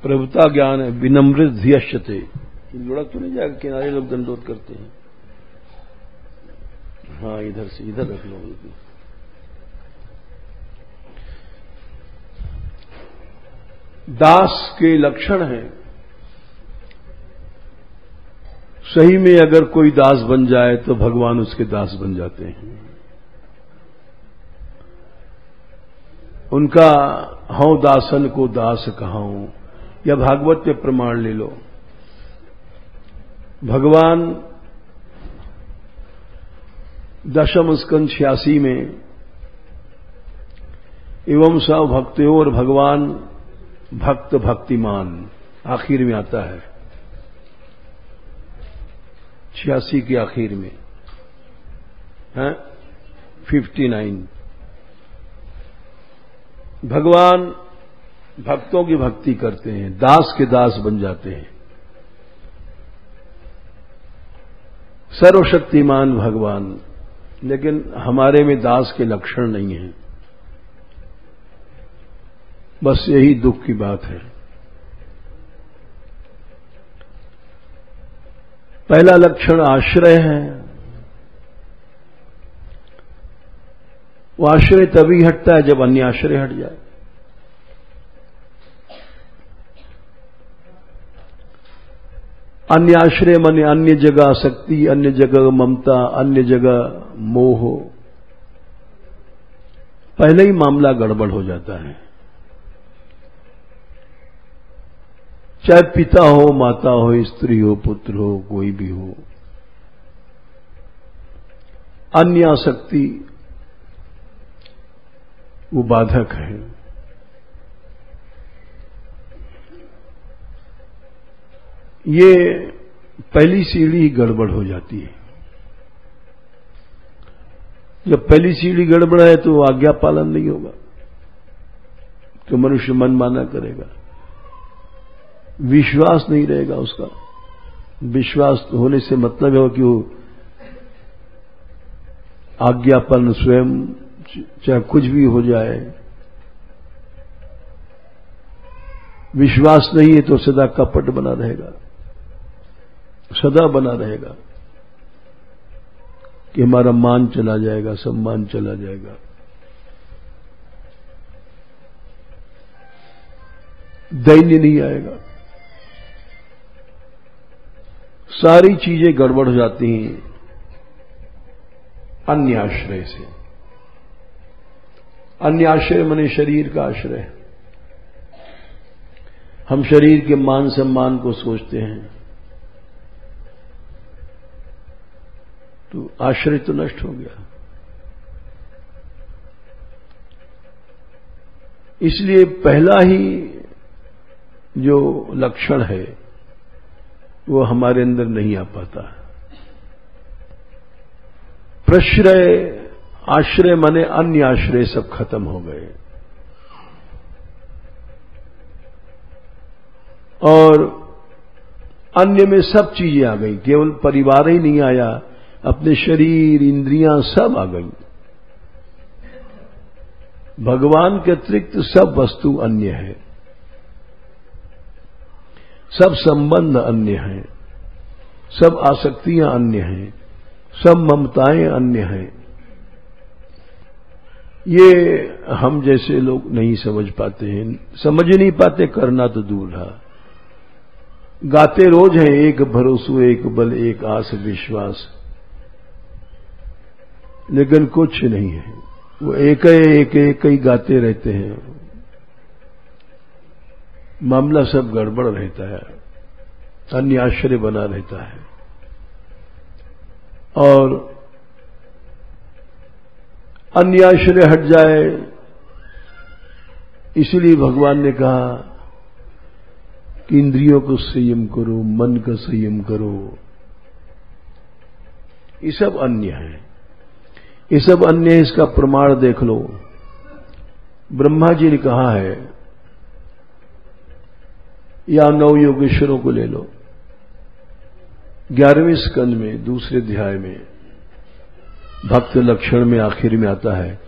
प्रभुता ज्ञान है, विनम्र ध्यश्यते। लुढ़क तो नहीं जाएगा, किनारे लोग दंडोत करते हैं। हाँ, इधर से इधर रख लो। दास के लक्षण हैं। सही में अगर कोई दास बन जाए तो भगवान उसके दास बन जाते हैं। उनका हूं दासन को दास कहाऊं, या भागवत के प्रमाण ले लो। भगवान दशम स्कंद 86 में एवं सब भक्तोर भगवान भक्त भक्तिमान आखिर में आता है, 86 के आखिर में है 59। भगवान भक्तों की भक्ति करते हैं, दास के दास बन जाते हैं। सर्वशक्तिमान भगवान, लेकिन हमारे में दास के लक्षण नहीं हैं। बस यही दुख की बात है। पहला लक्षण आश्रय है। वो आश्रय तभी हटता है जब अन्य आश्रय हट जाए। अन्य आश्रय माने अन्य जगह आसक्ति, अन्य जगह ममता, अन्य जगह मोह। पहले ही मामला गड़बड़ हो जाता है। चाहे पिता हो, माता हो, स्त्री हो, पुत्र हो, कोई भी हो, अन्य आसक्ति वो बाधक है। ये पहली सीढ़ी ही गड़बड़ हो जाती है। जब पहली सीढ़ी गड़बड़ है तो आज्ञा पालन नहीं होगा, तो मनुष्य मनमाना करेगा, विश्वास नहीं रहेगा उसका। विश्वास होने से मतलब है कि वो आज्ञापन स्वयं, चाहे कुछ भी हो जाए, विश्वास नहीं है तो सदा कपट बना रहेगा, सदा बना रहेगा कि हमारा मान चला जाएगा, सम्मान चला जाएगा। दैन्य नहीं आएगा। सारी चीजें गड़बड़ हो जाती हैं अन्य आश्रय से। अन्य आश्रय माने शरीर का आश्रय। हम शरीर के मान सम्मान को सोचते हैं तो आश्रय तो नष्ट हो गया। इसलिए पहला ही जो लक्षण है वो हमारे अंदर नहीं आ पाता। प्रश्रय, आश्रय माने अन्य आश्रय सब खत्म हो गए और अन्य में सब चीजें आ गई। केवल परिवार ही नहीं आया, अपने शरीर, इंद्रियां सब आ गई। भगवान के अतिरिक्त सब वस्तु अन्य है, सब संबंध अन्य हैं, सब आसक्तियां अन्य हैं, सब ममताएं अन्य हैं। ये हम जैसे लोग नहीं समझ पाते हैं, समझ ही नहीं पाते, करना तो दूर रहा। गाते रोज हैं एक भरोसो एक बल एक आस विश्वास, लेकिन कुछ नहीं है। वो एक ही गाते रहते हैं, मामला सब गड़बड़ रहता है, अन्य आश्रय बना रहता है। और अन्य आश्रय हट जाए, इसलिए भगवान ने कहा कि इंद्रियों को संयम करो, मन का संयम करो। ये सब अन्य है, ये सब अन्य है। इसका प्रमाण देख लो। ब्रह्मा जी ने कहा है, या 9 योगेश्वरों को ले लो, 11वें स्कंद में दूसरे अध्याय में भक्त लक्षण में आखिर में आता है,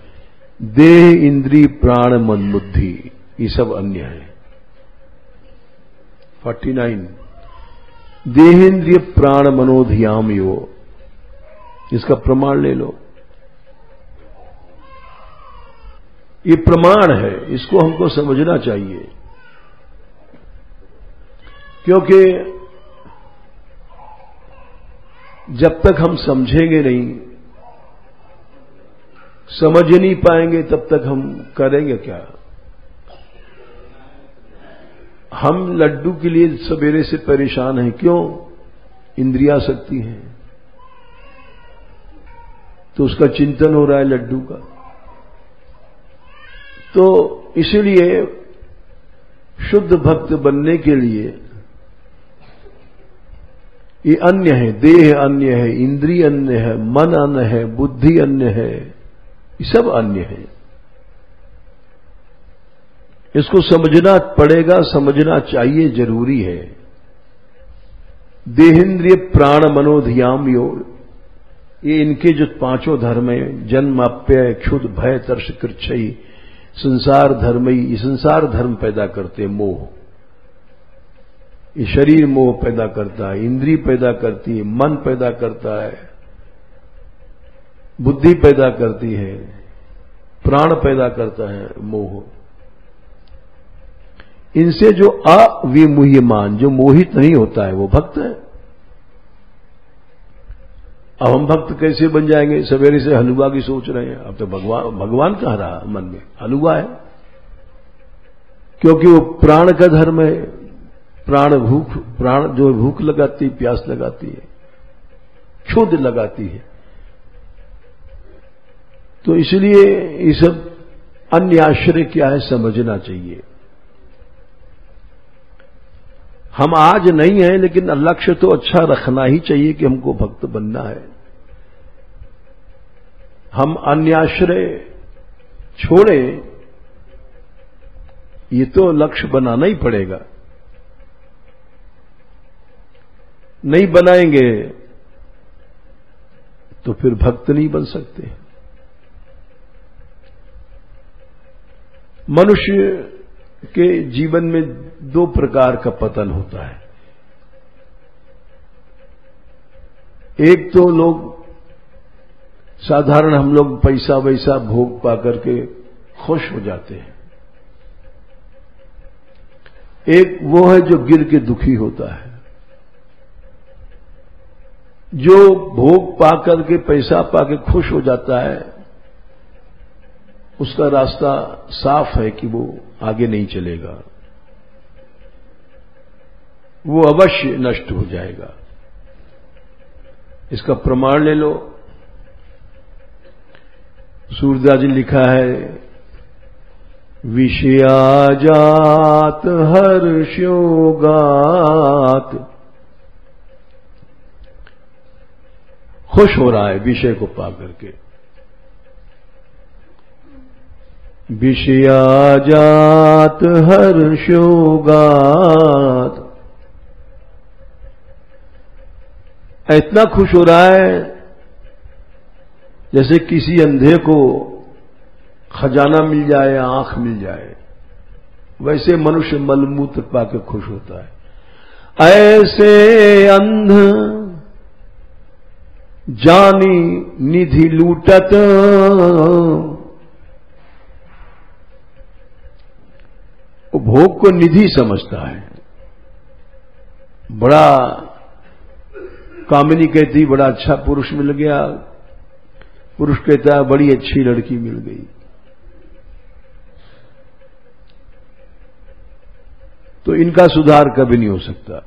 देह इंद्री प्राण मन बुद्धि, ये सब अन्य है। 49 देहेंद्रिय प्राण मनोधियाम यो, इसका प्रमाण ले लो। ये प्रमाण है, इसको हमको समझना चाहिए, क्योंकि जब तक हम समझेंगे नहीं, समझ नहीं पाएंगे, तब तक हम करेंगे क्या। हम लड्डू के लिए सवेरे से परेशान हैं, क्यों? इंद्रियासक्ति है, तो उसका चिंतन हो रहा है लड्डू का। तो इसीलिए शुद्ध भक्त बनने के लिए ये अन्य है, देह अन्य है, इंद्रिय अन्य है, मन अन्य है, बुद्धि अन्य है, ये सब अन्य है। इसको समझना पड़ेगा, समझना चाहिए, जरूरी है। देहेंद्रिय प्राण मनोधियाम योग, ये इनके जो पांचों धर्म है, जन्म अप्यय क्षुद्ध भय तर्ष कृच्छई संसार धर्म, ये संसार धर्म पैदा करते, मोह। ये शरीर मोह पैदा करता है, इंद्रिय पैदा करती है, मन पैदा करता है, बुद्धि पैदा करती है, प्राण पैदा करता है मोह। इनसे जो अविमुह्यमान, जो मोहित नहीं होता है, वो भक्त है। अब हम भक्त कैसे बन जाएंगे? सवेरे से हलवा की सोच रहे हैं, अब तो भगवान कहाँ रहा मन में, हलवा है, क्योंकि वो प्राण का धर्म है। प्राण जो भूख लगाती, प्यास लगाती है, क्षुध लगाती है। तो इसलिए ये सब अन्य आश्रय क्या है समझना चाहिए। हम आज नहीं हैं, लेकिन लक्ष्य तो अच्छा रखना ही चाहिए कि हमको भक्त बनना है। हम अन्याश्रय छोड़ें, ये तो लक्ष्य बनाना ही पड़ेगा। नहीं बनाएंगे तो फिर भक्त नहीं बन सकते। मनुष्य के जीवन में दो प्रकार का पतन होता है। एक तो लोग साधारण, हम लोग पैसा वैसा भोग पा करके खुश हो जाते हैं। एक वो है जो गिर के दुखी होता है। जो भोग पा करके, पैसा पा के खुश हो जाता है, उसका रास्ता साफ है कि वो आगे नहीं चलेगा, वो अवश्य नष्ट हो जाएगा। इसका प्रमाण ले लो। सूरदास जी लिखा है, विषयाजात हर्षयोगात, खुश हो रहा है विषय को पा करके। विषयाजात हर्षयोगात, इतना खुश हो रहा है जैसे किसी अंधे को खजाना मिल जाए, आंख मिल जाए, वैसे मनुष्य मलमूत्र पाके खुश होता है। ऐसे अंध जानी निधि लूटत, भोग को निधि समझता है। बड़ा कामिनी कहती बड़ा अच्छा पुरुष मिल गया, पुरुष कहता है बड़ी अच्छी लड़की मिल गई। तो इनका सुधार कभी नहीं हो सकता।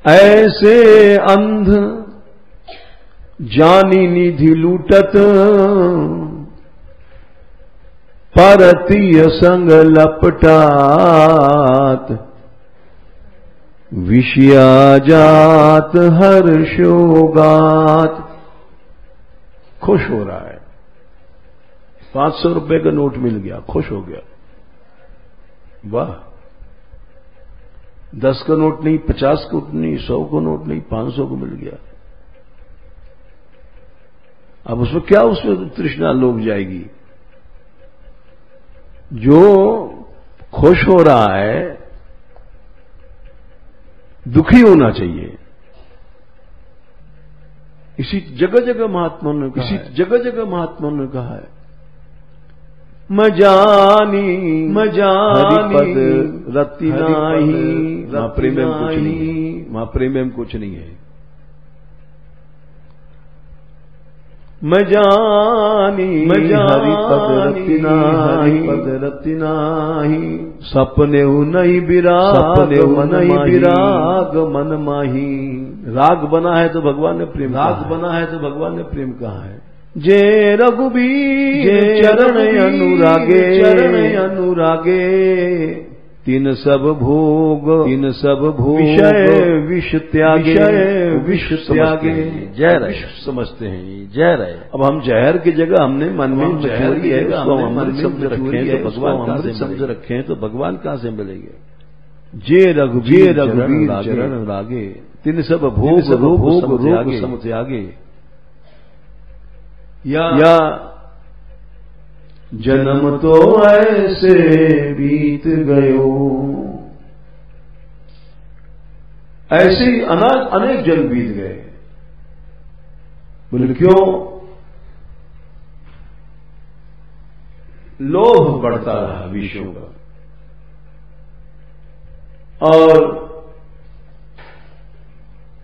ऐसे अंध जानी निधि लूटत, परतीय संग लपटात, विषयाजात हर्षयोगात, खुश हो रहा है। 500 रुपए का नोट मिल गया, खुश हो गया, वाह। 10 का नोट नहीं, 50 का नहीं, 100 का नोट नहीं, 500 को मिल गया। अब उसमें क्या, उसमें तृष्णा लोग जाएगी। जो खुश हो रहा है दुखी होना चाहिए। इसी जगह जगह महात्माओं ने कहा, इसी जगह जगह महात्माओं ने कहा है, मजानी हरिपद रति नाही, मां प्रेम में कुछ नहीं, मां प्रेम में कुछ नहीं है। मजानी हरिपद रति नाही, सपने नहीं विराग, सपने नहीं विराग मन माही। राग बना है तो भगवान ने प्रेम, राग बना है तो भगवान ने प्रेम कहा है। जे रघुबीर चरण अनुरागे, चरण अनुरागे, तीन सब भोग विषय विष त्यागे, विष त्यागे। जहर है समझते हैं, जहर है। अब हम जहर की जगह हमने मन में जहर की है, उसको हम अमृत समझ रखे हैं तो भगवान अमृत समझ रखे हैं तो भगवान कहां से मिलेंगे। जे रघुबीर चरण अनुरागे, तीन सब भोग रोग सम त्यागे। या जन्म तो ऐसे बीत गयो, ऐसे ही अनेक जन्म बीत गए। बोले क्यों? लोभ बढ़ता रहा विषयों का, और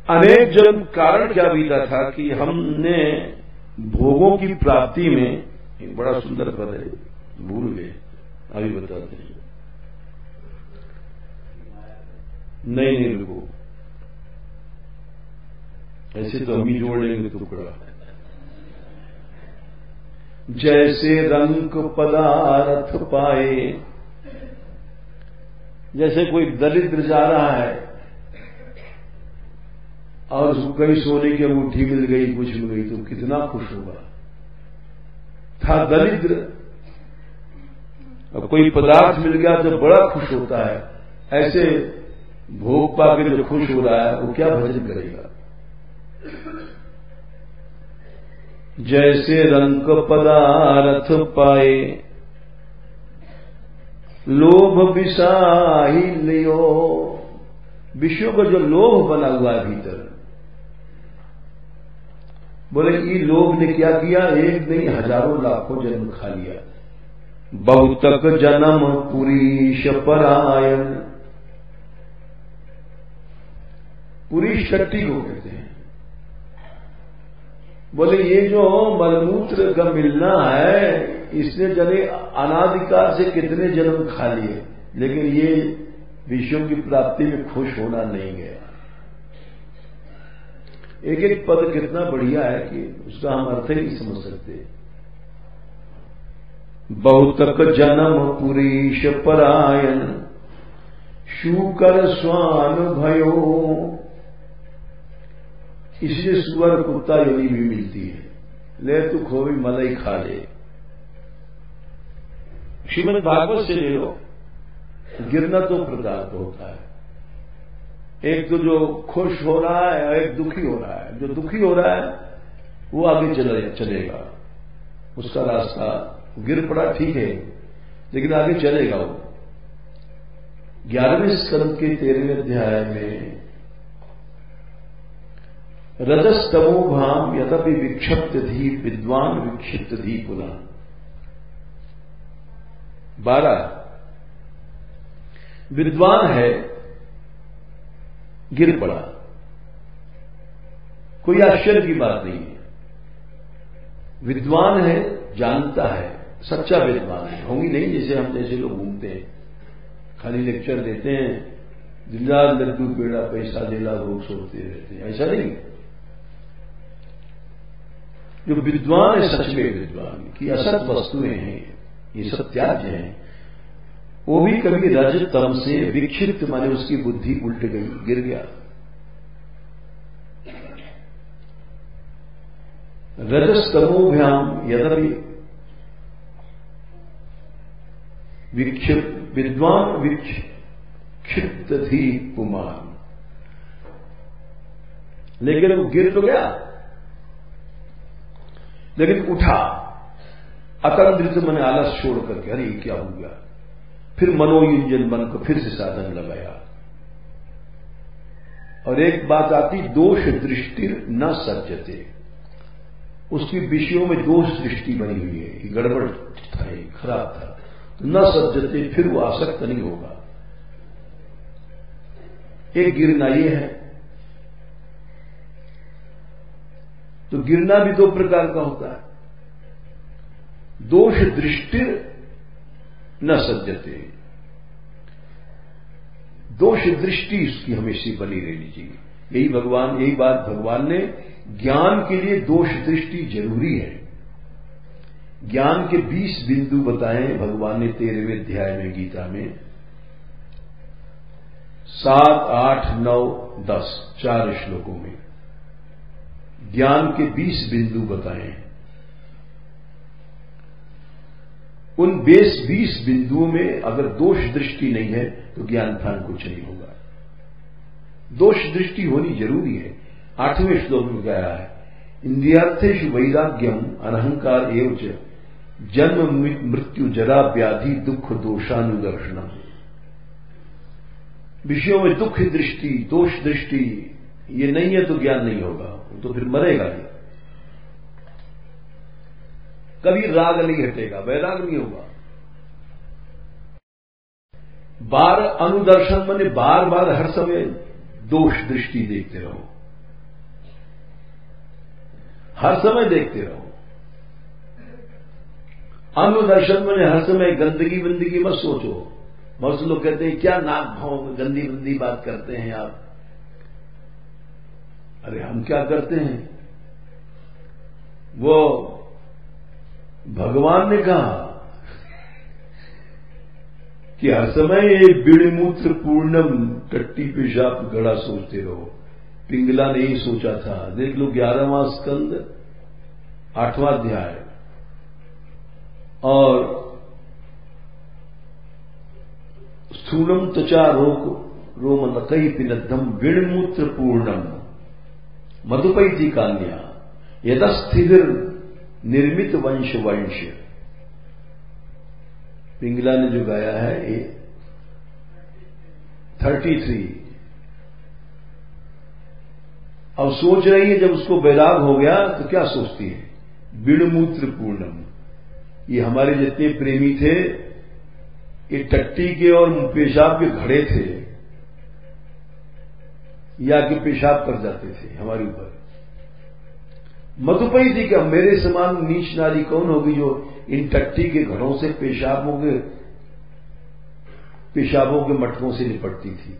अनेक जन्म कारण क्या बीता था कि हमने भोगों की प्राप्ति में, एक बड़ा सुंदर पद है, भूल गए, अभी बताते हैं। नहीं रुको, ऐसे तो हम ही जोड़ लेंगे टुकड़ा। जैसे रंग पदार्थ पाए, जैसे कोई दरिद्र जा रहा है और उसको कहीं सोने की अंगूठी मिल गई, कुछ मिल गई, तो कितना खुश होगा। था दरिद्र, अब कोई पदार्थ मिल गया तो बड़ा खुश होता है। ऐसे भोग पाके जो खुश हो रहा है वो क्या भजन करेगा। जैसे रंग पदार्थ पाए, लोभ विषाही लियो, विषयों का जो लोभ बना हुआ है भीतर, बोले ये लोभ ने क्या किया, एक नहीं हजारों लाखों जन्म खा लिया। बहुतक जन्म पुरीश परायण, पुरीश शक्ति को कहते हैं। बोले ये जो मलमूत्र का मिलना है, इसने जने अनादिकाल से कितने जन्म खा लिए, लेकिन ये विषयों की प्राप्ति में खुश होना नहीं गया। एक एक पद कितना बढ़िया है कि उसका हम अर्थ ही नहीं समझ सकते। बहुतक जन्म पुरीश परायण, शूकर स्वान भयो, इसलिए सुअर कुत्ता योनि भी मिलती है। ले तू खोवी मलाई खा ले, श्रीमद् भागवत से ले लो। गिरना तो प्रकार का होता है, एक तो जो खुश हो रहा है और एक दुखी हो रहा है। जो दुखी हो रहा है वो आगे चलेगा, उसका रास्ता गिर पड़ा ठीक है, लेकिन आगे चलेगा वो। 11वें स्कंद के 13वें अध्याय में रजस्तमो भाम यतपि विक्षिप्त धी विद्वान विक्षिप्त धी पुनः। 12 विद्वान है, गिर पड़ा, कोई आश्चर्य की बात नहीं है। विद्वान है, जानता है, सच्चा विद्वान है। होंगी नहीं जैसे हम जैसे लोग घूमते हैं, खाली लेक्चर देते हैं, जिला लड्डू पेड़ा पैसा दिला भोग सोचते रहते हैं, ऐसा नहीं। जो विद्वान है, सच में विद्वान की असत वस्तुएं हैं, ये सब त्याज्य हैं, वो भी कभी रज तम से विक्षिप्त, माने उसकी बुद्धि उल्ट गई, गिर गया। रजस्तमोभ्याम यदपि विद्वान विक्षिप्त थी पुमान, लेकिन वो गिर तो गया, लेकिन उठा अतंद्रित मन आलस छोड़ करके, अरे क्या हो गया। फिर मनोयुंजन मन को फिर से साधन लगाया, और एक बात आती दोष दृष्टि न सज्जते, उसकी विषयों में दोष दृष्टि बनी हुई है, ये गड़बड़ था, ये खराब था, तो न सज्जते, फिर वो आसक्त नहीं होगा। एक गिरना ये है, तो गिरना भी दो प्रकार का होता है। दोष दृष्टि न सज्जते, दोष दृष्टि उसकी हमेशा बनी रहनी चाहिए। यही बात भगवान ने ज्ञान के लिए दोष दृष्टि जरूरी है। ज्ञान के 20 बिंदु बताए भगवान ने 13वें अध्याय में गीता में, 7, 8, 9, 10 4 श्लोकों में ज्ञान के 20 बिंदु बताए हैं। उन 20 बिंदुओं में अगर दोष दृष्टि नहीं है तो ज्ञान फल कुछ नहीं होगा। दोष दृष्टि होनी जरूरी है। 8वें श्लोक में गया है, इंद्रियार्थेषु वैराग्यम अनहंकार एवच जन्म मृत्यु जरा व्याधि दुख दोषानुदर्शनम। विषयों में दुख दृष्टि, दोष दृष्टि ये नहीं है तो ज्ञान नहीं होगा, तो फिर मरेगा नहीं, कभी राग नहीं हटेगा, वैराग नहीं होगा। बार अनुदर्शन माने बार बार हर समय दोष दृष्टि देखते रहो, हर समय देखते रहो। अनुदर्शन माने हर समय गंदगी बंदगी मत सोचो। बहुत से लोग कहते हैं क्या नाक भाव में गंदी बंदी बात करते हैं आप। अरे हम क्या करते हैं, वो भगवान ने कहा कि हर समय ये बिड़मूत्र पूर्णम टट्टी पेशाब गड़ा सोचते रहो। पिंगला ने ही सोचा था। देख लो 11वां स्कंद 8वां अध्याय और स्थूलम त्वचा रोम नकई पिनद्धम बिड़मूत्र पूर्णम मधुपैति कान्या यदस्थिर निर्मित वंश वंश। पिंगला ने जो गाया है ये 33। अब सोच रही है जब उसको वैराग हो गया तो क्या सोचती है, बिड़मूत्र पूर्णम। ये हमारे जितने प्रेमी थे ये टट्टी के और पेशाब के घड़े थे, या कि पेशाब कर जाते थे हमारे ऊपर। मधुपई थी क्या, मेरे समान नीच नारी कौन होगी जो इन टट्टी के घड़ों से पेशाबों के मटकों से निपटती थी।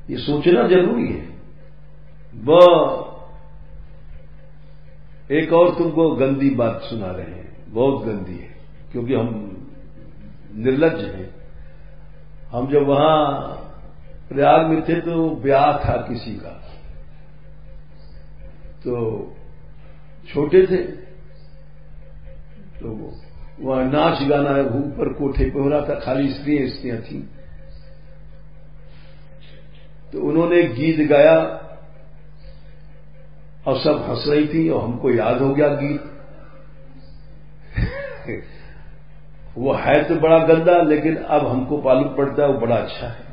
ये सोचना जरूरी है। वह एक और तुमको गंदी बात सुना रहे हैं, बहुत गंदी है, क्योंकि हम निर्लज्ज हैं। हम जब वहां प्रयाग में थे तो ब्याह था किसी का, तो छोटे थे, तो वहां नाच गाना ऊपर कोठे पे हो रहा था, खाली स्त्रियां थी। तो उन्होंने एक गीत गाया और सब हंस रही थी और हमको याद हो गया गीत। वो है तो बड़ा गंदा, लेकिन अब हमको मालूम पड़ता है वो बड़ा अच्छा है।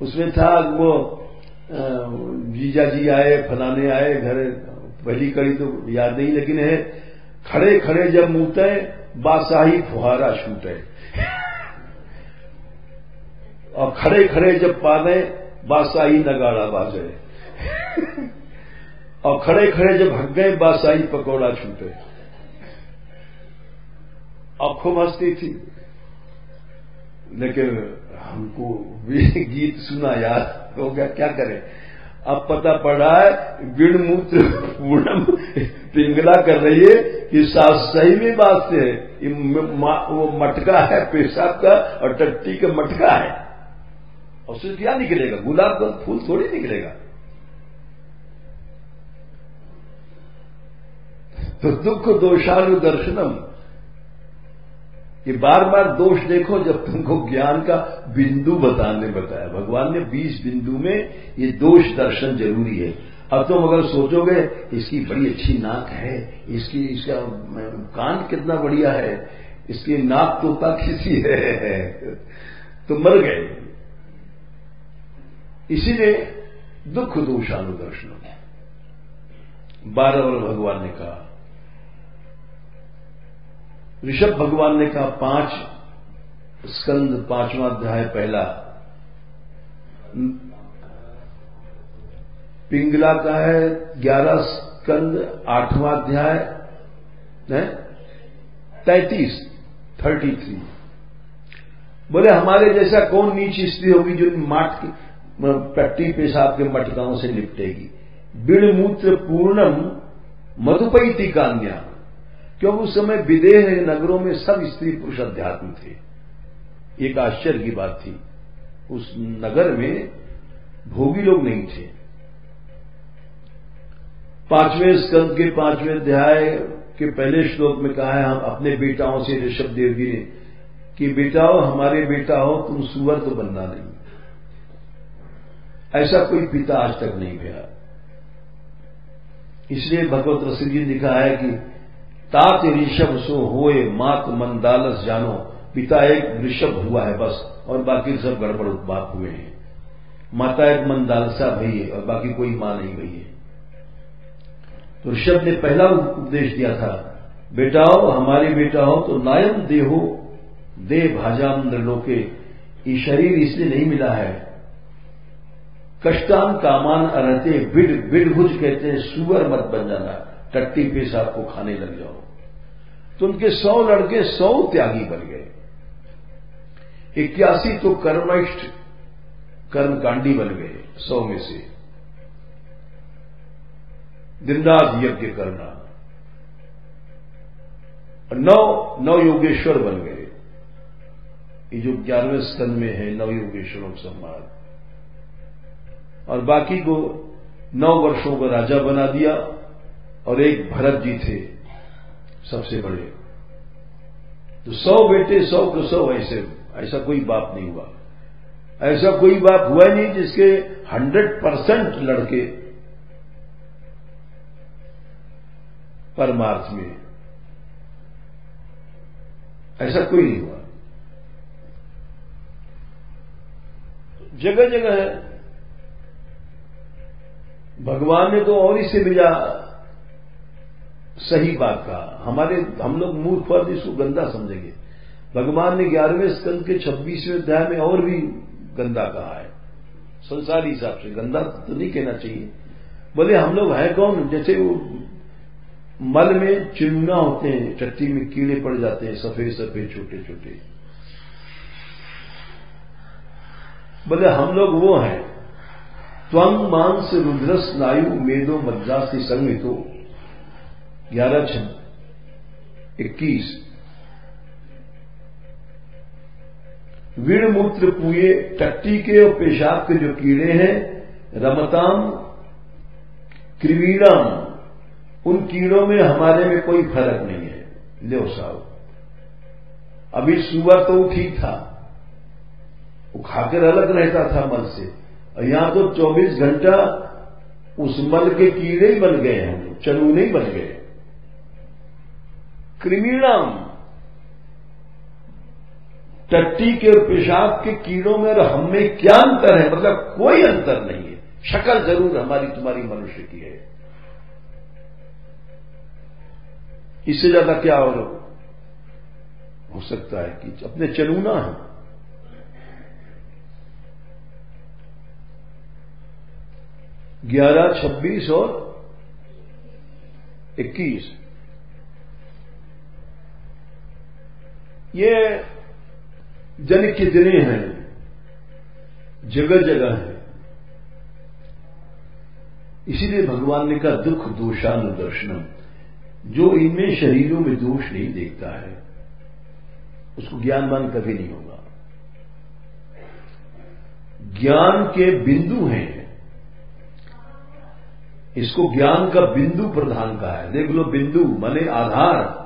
उसमें था वो जीजा जी आए, फलाने आए घर, पहली कड़ी तो याद नहीं, लेकिन है खड़े खड़े जब मुंहते बादशाही फुहारा छूटे, और खड़े खड़े जब पाने बादशाही नगाड़ा बाजे, और खड़े खड़े जब हक गए बादशाही पकौड़ा छूटे। और खूब हंसती थी, लेकिन हमको भी गीत सुना याद हो गया, क्या करें। अब पता पड़ा है बिड़मूत्र पूर्णम पिंगला कर रही है कि सास सही में बात से वो मटका है पेशाब का और टट्टी का मटका है, और उससे क्या निकलेगा, गुलाब का फूल थोड़ी निकलेगा। तो दुख दोषानु दर्शनम, ये बार बार दोष देखो जब तुमको ज्ञान का बिंदु बताने बताया। भगवान ने 20 बिंदु में ये दोष दर्शन जरूरी है। अब तुम अगर सोचोगे इसकी बड़ी अच्छी नाक है, इसका कान कितना बढ़िया है, इसकी नाक तोता किसी है, तो मर गए। इसीलिए दुख दोषानुदर्शनम 12 भगवान ने कहा। ऋषभ भगवान ने कहा 5 स्कंद 5वां अध्याय पहला, पिंगला का है 11 स्कंद 8वां अध्याय 33 बोले हमारे जैसा कौन नीच स्त्री होगी जो माट की पट्टी पेशाब के मटकाओं से निपटेगी। बिड़ मूत्र पूर्णम मधुपैती कान्या, क्योंकि उस समय विदेह नगरों में सब स्त्री पुरुष अध्यात्म थे। एक आश्चर्य की बात थी, उस नगर में भोगी लोग नहीं थे। 5वें स्कंद के 5वें अध्याय के पहले श्लोक में कहा है हम अपने बेटाओं से ऋषभ देव जी ने कि बेटाओ हमारे बेटा हो, तुम सुअर तो बनना नहीं। ऐसा कोई पिता आज तक नहीं गया। इसलिए भगवत रसिक जी ने लिखा है कि तात ऋषभ सो होए मात मंदालस जानो, पिता एक ऋषभ हुआ है बस, और बाकी सब गड़बड़ बाप हुए हैं। माता एक मंदालसा भई है और बाकी कोई मां नहीं भई है। तो ऋषभ ने पहला उपदेश दिया था, बेटाओ हमारे बेटा हो तो नायम देहो दे भाजाम नृलोके, ये शरीर इसलिए नहीं मिला है। कष्टान कामान अरहते, बिड़भुज कहते हैं सुअर मत बन जाना, टट्टी पेशाब को खाने लग जाओ। तो उनके 100 लड़के 100 त्यागी बन गए, 81 तो कर्मनिष्ठ कर्मकांडी बन गए 100 में से। दिन रात यज्ञ करना, 9 योगेश्वर बन गए। ये जो 11वें स्कंद में है 9 योगेश्वरों का संवाद, और बाकी को 9 वर्षों का राजा बना दिया। और एक भरत जी थे सबसे बड़े, तो 100 बेटे 100 को 100 ऐसा कोई बाप नहीं हुआ। ऐसा कोई बाप हुआ नहीं जिसके 100% लड़के परमार्थ में, ऐसा कोई नहीं हुआ। जगह जगह है, भगवान ने तो और इससे भेजा सही बात कहा। हम लोग मूर्ख पर इसको गंदा समझेंगे। भगवान ने 11वें स्कंद के 26वें अध्याय में और भी गंदा कहा है। संसारी हिसाब से गंदा तो नहीं कहना चाहिए। बोले हम लोग है कौन, जैसे वो मल में चिड़ुना होते हैं, टट्टी में कीड़े पड़ जाते हैं सफेद सफेद छोटे छोटे। बोले हम लोग वो हैं, त्वंग मांस रुद्रस स्नायु मेदो मज्जासी संगीतो 11:21। वीण मूत्र पुए, टट्टी के और पेशाब के जो कीड़े हैं, रमताम क्रिवीणाम, उन कीड़ों में हमारे में कोई फर्क नहीं है। लो साहब, अभी सुअर तो ठीक था, वो खाकर अलग रहता था मल से, और यहां तो 24 घंटा उस मल के कीड़े ही बन गए हैं, चनूने ही बन गए। कृमिणाम, टट्टी के और पेशाब के कीड़ों में और हम में क्या अंतर है? मतलब कोई अंतर नहीं है, शक्ल जरूर हमारी तुम्हारी मनुष्य की है। इससे ज्यादा क्या और हो सकता है कि अपने चलूना है। ग्यारह, 26 और 21 ये जन के दिने हैं, जगह जगह है। इसीलिए भगवान ने कहा दुख दोषानुदर्शनम, जो इनमें शरीरों में दोष नहीं देखता है उसको ज्ञानवान कभी नहीं होगा। ज्ञान के बिंदु हैं, इसको ज्ञान का बिंदु प्रधान कहा है। देख लो, बिंदु माने आधार।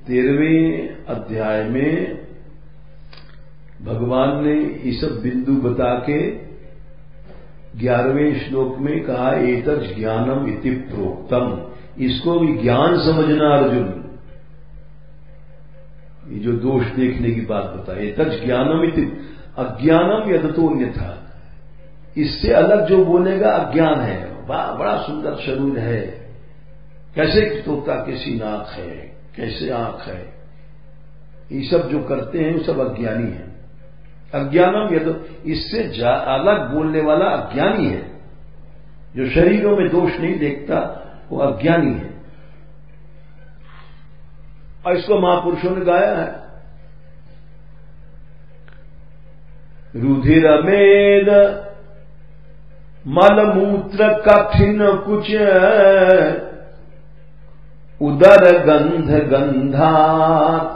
13वें अध्याय में भगवान ने ये सब बिंदु बता के 11वें श्लोक में कहा एतत् ज्ञानम इति प्रोक्तम, इसको भी ज्ञान समझना अर्जुन। ये जो दोष देखने की बात बताई, एतत् ज्ञानम इति, अज्ञानम यदतो अन्यथा, इससे अलग जो बोलेगा अज्ञान है। बड़ा सुंदर शरीर है, कैसे तोता कैसी नाक है, कैसे आंख है, ये सब जो करते हैं वो सब अज्ञानी है। अज्ञानम ये तो इससे अलग बोलने वाला अज्ञानी है। जो शरीरों में दोष नहीं देखता वो अज्ञानी है। और इसको महापुरुषों ने गाया है। रुधिर मेद मलमूत्र कठिन कुछ उदर गंध गंधात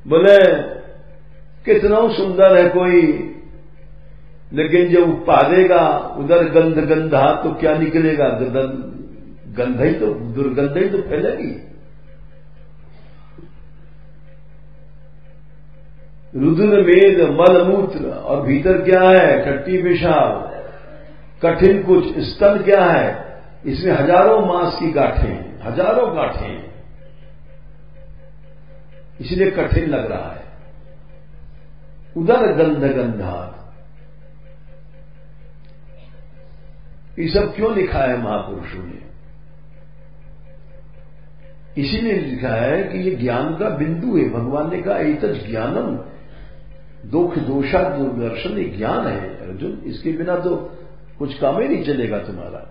बोले कितना सुंदर है कोई, लेकिन जब पालेगा उधर गंध गंधा तो क्या निकलेगा? गंध ही तो, दुर्गंध ही तो फैलेगी। रुद्र मेद मलमूत्र, और भीतर क्या है? टट्टी पेशाब, कठिन कुछ, स्तन क्या है? इसमें हजारों मांस की गांठें हैं, हजारों गांठें हैं, इसलिए कठिन लग रहा है। उदर गंध गंधा, ये सब क्यों लिखा है महापुरुषों ने? इसीलिए लिखा है कि ये ज्ञान का बिंदु है। भगवान ने कहा एतत् ज्ञानम, दुख दोषा दुर्दर्शन, ये ज्ञान है अर्जुन, इसके बिना तो कुछ काम ही नहीं चलेगा तुम्हारा।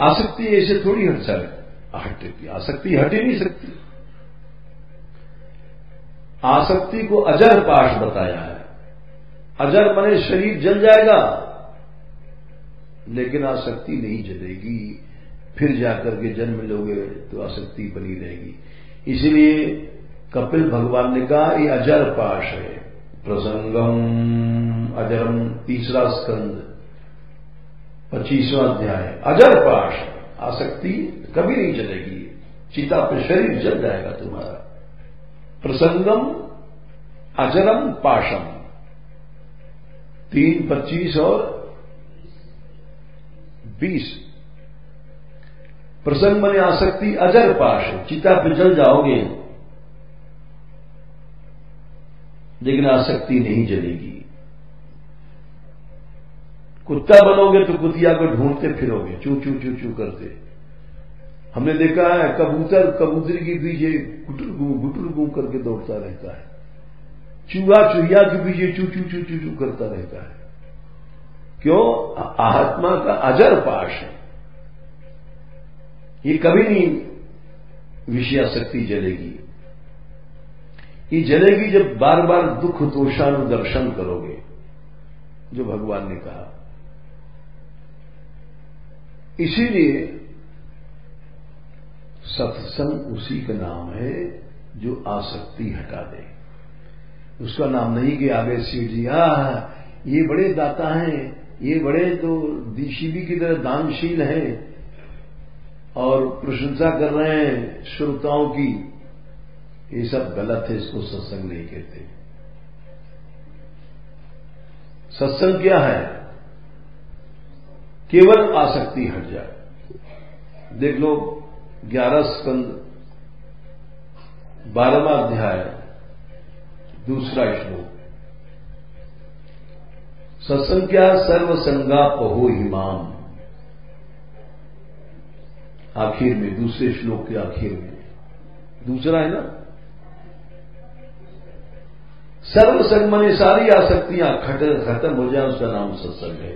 आसक्ति ऐसे थोड़ी हटती, आसक्ति हट ही नहीं सकती। आसक्ति को अजर पाश बताया है। अजर माने शरीर जल जाएगा, लेकिन आसक्ति नहीं जलेगी। फिर जाकर के जन्म लोगे तो आसक्ति बनी रहेगी। इसलिए कपिल भगवान ने कहा ये अजर पाश है। प्रसंगम अजरम, 3 स्कंद 25वां अध्याय। अजर पाश, आसक्ति कभी नहीं जलेगी, चिता पे शरीर जल जाएगा तुम्हारा। प्रसंगम अजरम पाशम, 3, 25 और 20। प्रसंग माने आसक्ति, अजर पाश है, चिता पे जल जाओगे लेकिन आसक्ति नहीं जलेगी। कुत्ता बनोगे तो कुतिया को ढूंढते फिरोगे, चू चू चू चू करते। हमने देखा है कबूतर कबूतरी के पीछे गुटर गू करके दौड़ता रहता है, चूहा चूहिया के पीछे चू चू चू चू चू करता रहता है। क्यों? आत्मा का अजर पाश है, ये कभी नहीं विषयासक्ति जलेगी। ये जलेगी जब बार बार दुख दोषानुदर्शन करोगे, जो भगवान ने कहा। इसीलिए सत्संग उसी का नाम है जो आसक्ति हटा दे। उसका नाम नहीं कि आगे शिव जी ये बड़े दाता हैं, ये बड़े तो शिवी की तरह दानशील हैं और प्रशंसा कर रहे हैं श्रोताओं की। ये सब गलत है, इसको सत्संग नहीं कहते। सत्संग क्या है? केवल आसक्ति हट जाए। देख लो 11 स्कंद 12वां अध्याय 2रा श्लोक। सत्संग क्या? सर्वसंगा पहो इमाम। आखिर में, दूसरे श्लोक के आखिर में, दूसरा है ना, सर्वसंग माने सारी आसक्तियां खत्म हो जाए, उसका नाम सत्संग है।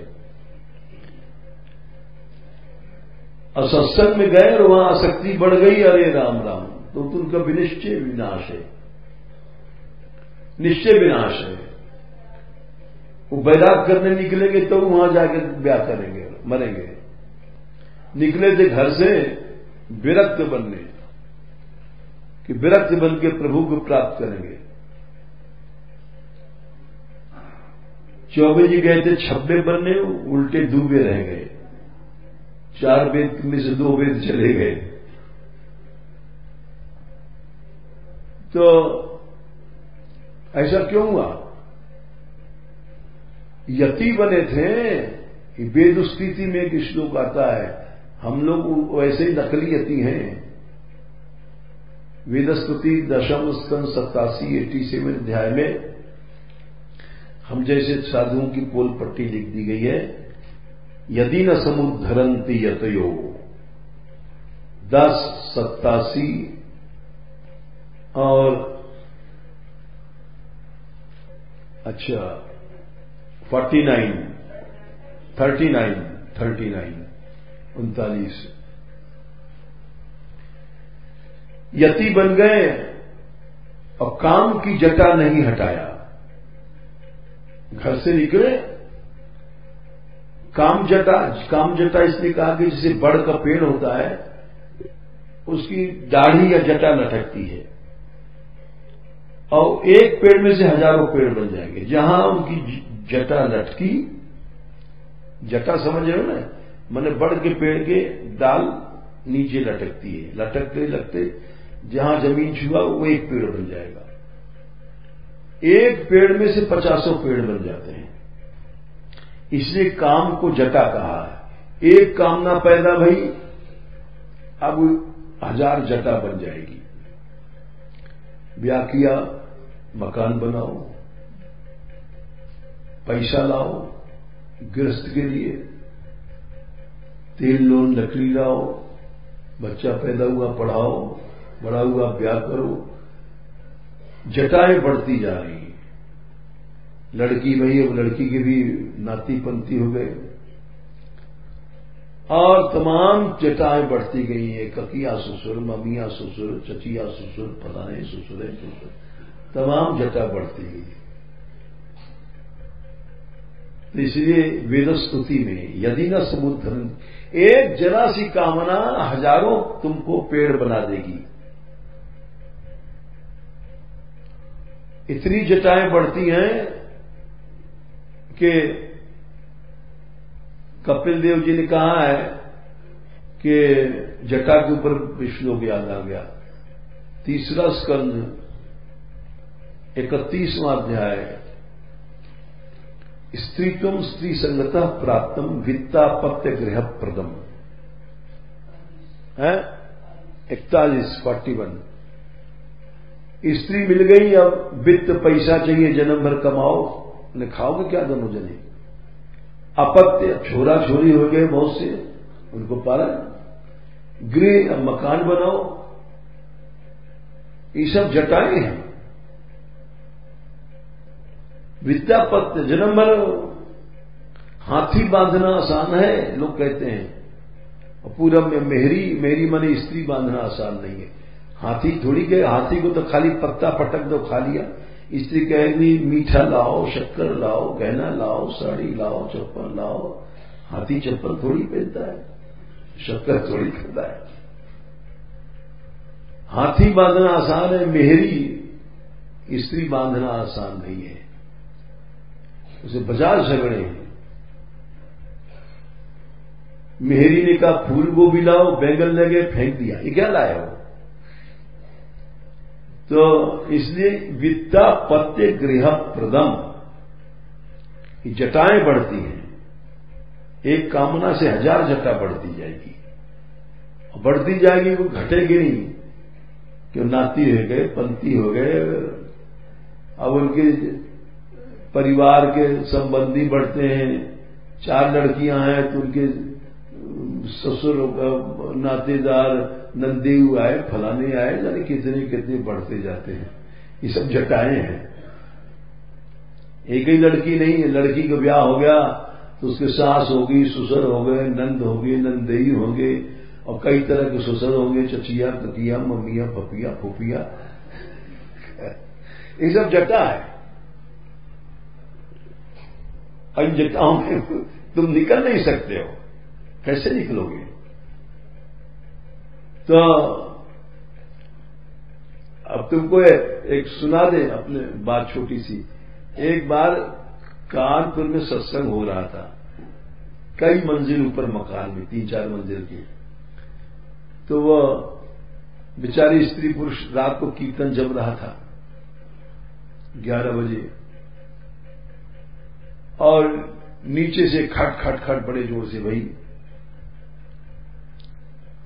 और सत्संग में गए और वहां आसक्ति बढ़ गई, अरे राम राम, तो उनका विनिश्चय विनाश है, निश्चय विनाश है। वो बैराग करने निकलेंगे तो वहां जाकर ब्याह करेंगे, मरेंगे। निकले थे घर से विरक्त बनने, कि विरक्त बन के प्रभु को प्राप्त करेंगे। 24 जी गए थे 26 बनने, उल्टे डूबे रह गए। 4 वेद में से 2 वेद चले गए। तो ऐसा क्यों हुआ? यति बने थे। वेद स्थिति में एक श्लोक आता है, हम लोग वैसे ही नकली यति हैं, वेदस्तुति दशम स्कंद 87 अध्याय में हम जैसे साधुओं की पोल पट्टी लिख दी गई है, यदि न समुद्धरंति यतयो 10, 87 और 49, 39 यति बन गए और काम की जटा नहीं हटाया। घर से निकले, काम जटा इसलिए कहा कि जैसे बड़ का पेड़ होता है उसकी दाढ़ी या जटा लटकती है और एक पेड़ में से हजारों पेड़ बन जाएंगे। जहां उनकी जटा लटकी, जटा समझ रहे हो ना, माने बड़ के पेड़ के डाल नीचे लटकती है, लटकते लगते जहां जमीन छुआ वो एक पेड़ बन जाएगा। एक पेड़ में से 50 पेड़ बन जाते हैं। इसलिए काम को जटा कहा है। एक कामना पैदा भई, अब 1000 जटा बन जाएगी। ब्याह किया, मकान बनाओ, पैसा लाओ गृहस्थ के लिए, तेल लोन लकड़ी लाओ, बच्चा पैदा हुआ पढ़ाओ, बड़ा हुआ ब्याह करो, जटाएं बढ़ती जा रही। लड़की भई, अब लड़की के भी नाती पंती हो गए और तमाम जटाएं बढ़ती गई है। ककिया ससुर, ममिया ससुर, चचिया ससुर, पता नहीं ससुर है ससुर, तमाम जटा बढ़ती गई। तो इसलिए वेदस्तुति में यदि न समुद्धरन, एक जरा सी कामना हजारों तुमको पेड़ बना देगी। इतनी जटाएं बढ़ती हैं कि कपिल देव जी ने कहा है कि जटा के ऊपर श्लोक याद आ गया। 3 स्कंद 31वां अध्याय, स्त्रीत्वम स्त्री संगतः प्राप्तम वित्तापत्य गृह प्रदम है 41। स्त्री मिल गई, अब वित्त पैसा चाहिए, जन्म भर कमाओ, ने खाओगे क्या दोनों जने। अपत्य, छोरा छोरी हो गए बहुत से, उनको पाला। गृह, अब मकान बनाओ, ये सब जटाएं हैं। विद्यापत्य, जन्म भर हाथी बांधना आसान है लोग कहते हैं, और पूरा में मेहरी माने स्त्री बांधना आसान नहीं है। हाथी थोड़ी गए, हाथी को तो खाली पत्ता पटक दो, खा लिया। स्त्री कहेगी मीठा लाओ, शक्कर लाओ, गहना लाओ, साड़ी लाओ, चप्पल लाओ। हाथी चप्पल थोड़ी पहनता है, शक्कर थोड़ी खाता है। हाथी बांधना आसान है, मेहरी स्त्री बांधना आसान नहीं है। उसे बाजार झगड़े हैं। मेहरी ने कहा फूल गोभी लाओ, बैंगन लगे, फेंक दिया, ये क्या लाया हो। तो इसलिए वित्ता पत्य गृह प्रदम, जटाएं बढ़ती हैं। एक कामना से 1000 जटा बढ़ती जाएगी, और बढ़ती जाएगी, वो घटेगी नहीं। क्यों नाती हो गए, पंती हो गए, अब उनके परिवार के संबंधी बढ़ते हैं। 4 लड़कियां हैं तो उनके ससुर, नातेदार, नंदेऊ आए, फलाने आए, जाने कितने कितने बढ़ते जाते हैं। ये सब जटाएं हैं। एक ही लड़की नहीं है, लड़की का ब्याह हो गया तो उसके सास होगी, ससुर हो गए, नंद होगी, नंदेई होंगे, और कई तरह के ससुर होंगे, चचिया, तकिया, मम्मिया, पपिया, फूफिया, ये सब जटा है। इन जटाओं में तुम निकल नहीं सकते हो, कैसे निकलोगे। तो अब तुमको एक सुना दे अपने बात छोटी सी। एक बार कानपुर में सत्संग हो रहा था, कई मंजिल ऊपर मकान में, 3-4 मंजिल की। तो वह बेचारी स्त्री पुरुष रात को कीर्तन जम रहा था 11 बजे, और नीचे से खट खट खट बड़े जोर से भई।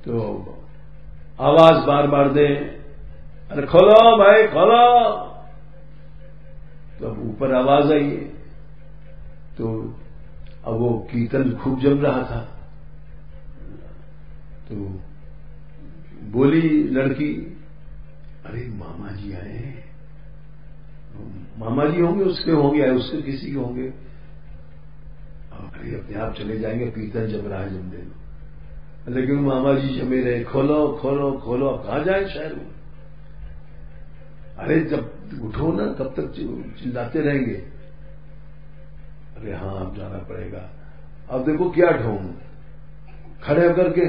तो आवाज बार बार दें अरे खोलो भाई खोलो। तो अब ऊपर आवाज आई है, तो अब वो कीर्तन खूब जम रहा था। तो बोली लड़की, अरे मामा जी आए। मामा जी होंगे, उसके होंगे, उसके किसी के होंगे। अरे अपने आप चले जाएंगे, कीर्तन जम रहा है, जम दे दो। लेकिन मामा जी जमे रहे, खोलो खोलो खोलो। अब कहां जाए शहर में? अरे जब उठो ना तब तक चिल्लाते रहेंगे। अरे हाँ अब जाना पड़ेगा। अब देखो क्या ढूंढ, खड़े होकर के,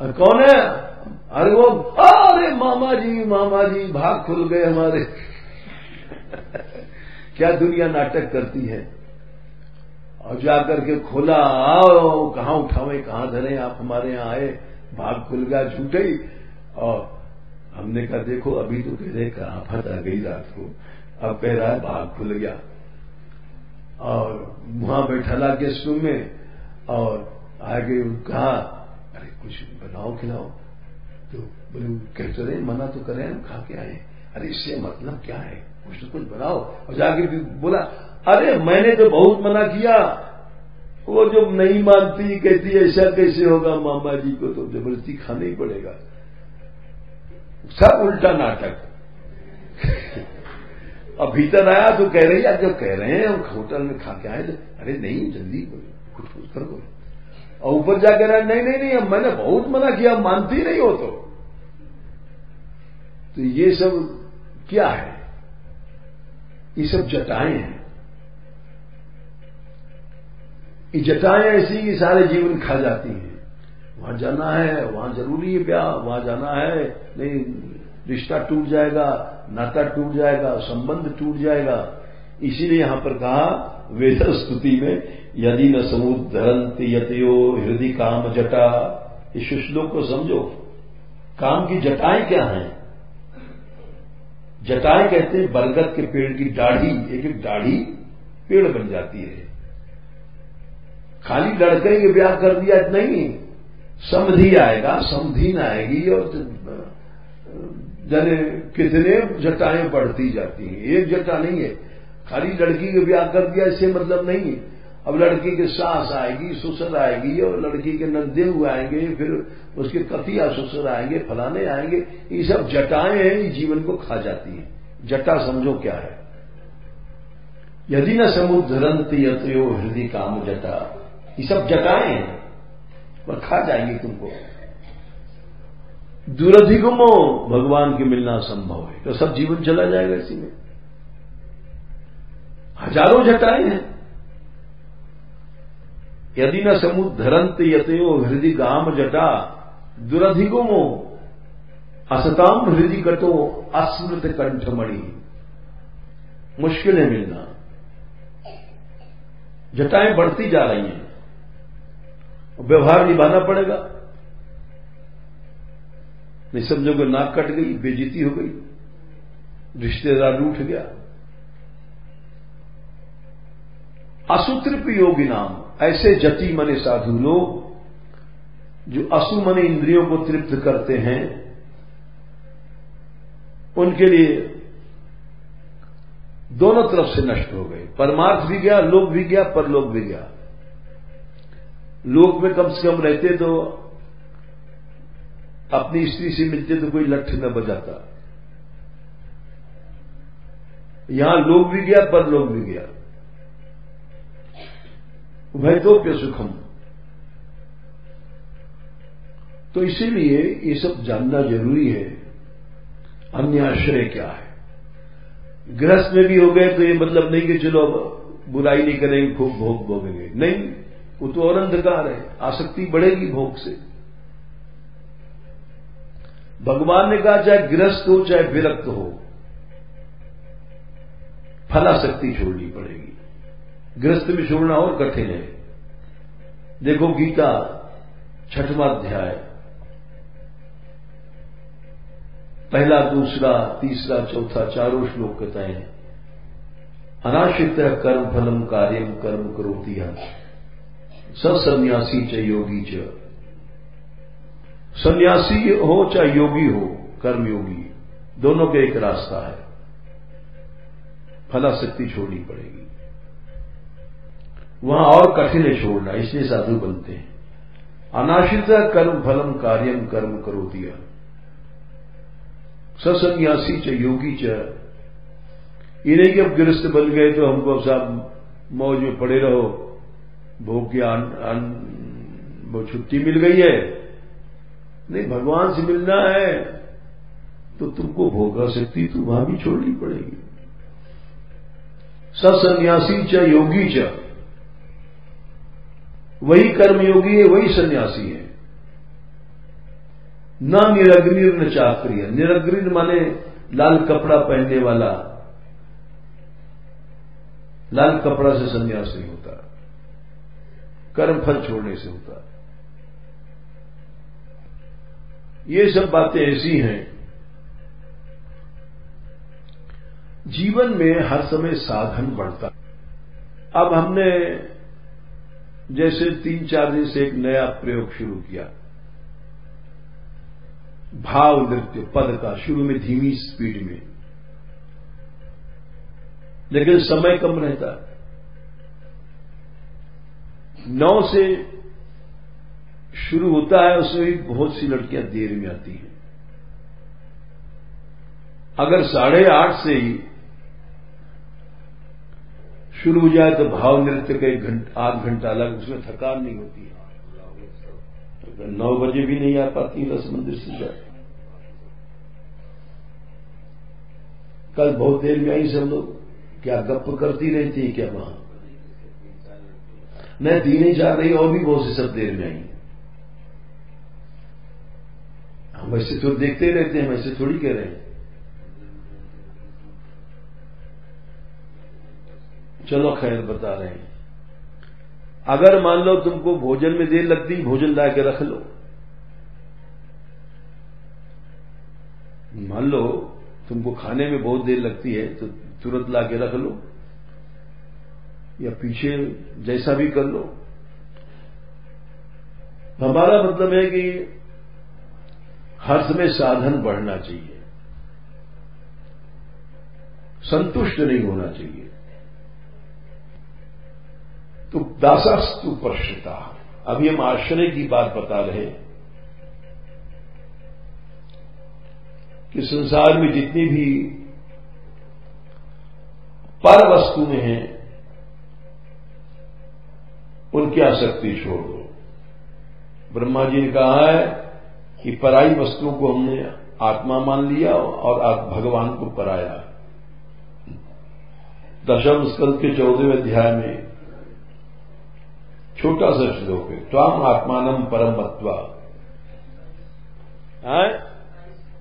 अरे कौन है? अरे वो, अरे मामा जी भाग खुल गए हमारे। क्या दुनिया नाटक करती है। और जाकर के खोला, आओ कहां उठावे कहां धरे, आप हमारे यहां आए, भाग खुल गया छूटे ही। और हमने कहा देखो अभी तो कह रहे आफत आ गई रात को, अब कह रहा है भाग खुल गया। और वहां बैठला के सुन में, और आगे कहा अरे कुछ बनाओ खिलाओ। तो बोले कहते रहे मना तो करें, हम खा के आए। अरे इससे मतलब क्या है, कुछ तो कुछ बनाओ। और जाके भी बोला, अरे मैंने तो बहुत मना किया, वो जो नहीं मानती कहती ऐसा कैसे होगा, मामा जी को तो जबरदस्ती खाना ही पड़ेगा। सब उल्टा नाटक। अब भीतर आया तो कह रही है, जो कह रहे हैं हम होटल में खा के आए थे। अरे नहीं जल्दी कुछ कर दो। और ऊपर जाकर रहा, नहीं मैंने बहुत मना किया, मानती नहीं हो। तो ये सब क्या है? ये सब जटाएं हैं। ये जटाएं ऐसी कि सारे जीवन खा जाती हैं। वहां जाना है, वहां जरूरी है ब्याह, वहां जाना है, नहीं रिश्ता टूट जाएगा, नाता टूट जाएगा, संबंध टूट जाएगा। इसीलिए यहां पर कहा वेद स्तुति में, यदि न समुद्धरन्ति यतयो हृदय काम जटा। इस श्लोक को समझो, काम की जटाएं क्या हैं? जटाएं कहते हैं बरगद के पेड़ की दाढ़ी, एक एक दाढ़ी पेड़ बन जाती है। खाली लड़के के ब्याह कर दिया नहीं, समधी आएगा, समधीन आएगी, और जाने कितने जटाएं बढ़ती जाती हैं। एक जटा नहीं है, खाली लड़की के ब्याह कर दिया इससे मतलब नहीं है। अब लड़की के सास आएगी, ससुर आएगी, और लड़की के नंदेव आएंगे, फिर उसके कतिया ससुर आएंगे, फलाने आएंगे। ये सब जटाएं हैं, ये जीवन को खा जाती हैं। जटा समझो क्या है? यदि न समुद्धरन्ति यतयो हृदय काम जटा। ये सब जटाएं हैं और खा जाएंगे तुमको। दुरधिगमो, भगवान के मिलना संभव है, तो सब जीवन चला जाएगा इसी में। हजारों जटाएं हैं। यदि न समुद्धरन्ति यतयो हृदय काम जटा दुरधिगमो असताम हृदय कटो अस्मृत कंठमणि। मुश्किल है मिलना। जटाएं बढ़ती जा रही हैं, व्यवहार निभाना पड़ेगा। नहीं समझोगे नाक कट गई, बेइज्जती हो गई, रिश्तेदार रूठ गया। असुतृप योगी नाम, ऐसे जति मने साधु लोग जो असु मने इंद्रियों को तृप्त करते हैं, उनके लिए दोनों तरफ से नष्ट हो गए। परमार्थ भी गया, लोक भी गया, परलोक भी गया। लोक में कम से कम रहते तो अपनी स्त्री से मिलते तो कोई लठ न बजाता। यहां लोक भी गया, परलोक भी गया। उभयतोप्य सुखम। तो इसीलिए ये सब जानना जरूरी है। अन्य आश्रय क्या है? गृहस्थ में भी हो गए तो ये मतलब नहीं कि चलो अब बुराई नहीं करेंगे, खूब भोग भोगेंगे, नहीं, वो तो और अंधकार है, आसक्ति बढ़ेगी भोग से। भगवान ने कहा चाहे गृहस्थ हो चाहे विरक्त हो, फलासक्ति छोड़नी पड़ेगी। गृहस्थ में छोड़ना और कठिन है। देखो गीता 6वां अध्याय, पहला, दूसरा, तीसरा, चौथा, चारों श्लोक कहते हैं, अनाश्रितः कर्म फलम कार्यम कर्म करोति यः स सन्यासी च योगी च। सन्यासी हो चाहे योगी हो, कर्मयोगी, दोनों के एक रास्ता है, फलाशक्ति छोड़नी पड़ेगी। वहां और कठिन है छोड़ना, इसलिए साधु बनते हैं। अनाश्रिता कर्म फलम कार्यम कर्म करो दिया, सन्यासी च योगी च। ये नहीं कि अब गिरस्थ बन गए तो हमको अब साहब मौज में पड़े रहो, भोग की वो छुट्टी मिल गई है। नहीं, भगवान से मिलना है तो तुमको भोगा शक्ति तो वहां भी छोड़नी पड़ेगी। सन्यासी च योगी च, वही कर्मयोगी है, वही सन्यासी है। न निरग्निर न चाक्रिय, निरग्निर माने लाल कपड़ा पहनने वाला, लाल कपड़ा से सन्यास नहीं होता, कर्म फल छोड़ने से होता। ये सब बातें ऐसी हैं। जीवन में हर समय साधन बढ़ता। अब हमने जैसे 3-4 दिन से एक नया प्रयोग शुरू किया, भाव नृत्य पद का, शुरू में धीमी स्पीड में, लेकिन समय कम रहता है। 9 से शुरू होता है, उसमें भी बहुत सी लड़कियां देर में आती हैं। अगर 8:30 से ही शुरू हो जाए तो भाव नृत्य का आध घंटा अलग, उसमें थकान नहीं होती है। 9 बजे भी नहीं आ पाती रस मंदिर से जाए। कल बहुत देर में आई सब लोग, क्या गप्प करती रहती है क्या वहां? नहीं, 3-4 रही, और भी बहुत सी सब देर में आई। हम वैसे तो देखते रहते हैं, वैसे थोड़ी कह रहे हैं। चलो खैर बता रहे हैं। अगर मान लो तुमको भोजन में देर लगती, भोजन ला के रख लो। मान लो तुमको खाने में बहुत देर लगती है तो तुरंत ला के रख लो, या पीछे जैसा भी कर लो। हमारा मतलब है कि हर समय साधन बढ़ना चाहिए, संतुष्ट नहीं होना चाहिए। तो दासास्तु प्रश्रिता, अभी हम आश्रय की बात बता रहे कि संसार में जितनी भी पर वस्तुएं हैं उनकी आसक्ति छोड़ दो। ब्रह्मा जी ने कहा है कि पराई वस्तुओं को हमने आत्मा मान लिया और भगवान को पराया। दशम स्कंद के 14वें अध्याय में छोटा सा श्लोक है, त्वाम आत्मानम परम मत्वा।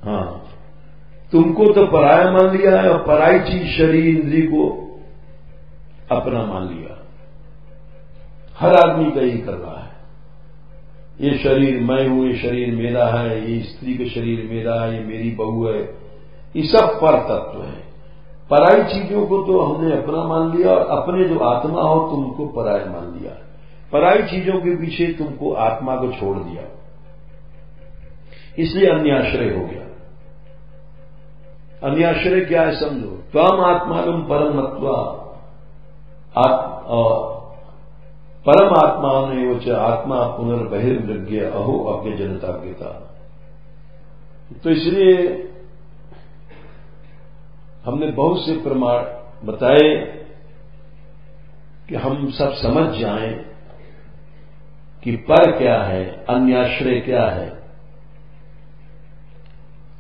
हाँ, तुमको तो पराया मान लिया है और पराई चीज शरीर इंद्री को अपना मान लिया। हर आदमी का यही कर रहा है। ये शरीर मैं हूं, ये शरीर मेरा है, ये स्त्री का शरीर मेरा है, ये मेरी बहू है, ये सब पर तत्व है। पराई चीजों को तो हमने अपना मान लिया और अपने जो आत्मा हो तुमको पराया मान लिया। पराई चीजों के पीछे तुमको आत्मा को छोड़ दिया, इसलिए अन्याश्रय हो गया। अन्याश्रय क्या है समझो, त्वाम आत्मानम परम मत्वा, परम आत्मा ने च आत्मा पुनर्बहिर्मृग्य अहो अज्ञ जनता गीता। तो इसलिए हमने बहुत से प्रमाण बताए कि हम सब समझ जाएं कि पर क्या है, अन्याश्रय क्या है,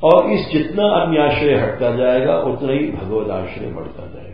और इस जितना अन्याश्रय हटता जाएगा उतना ही भगवदाश्रय बढ़ता जाएगा।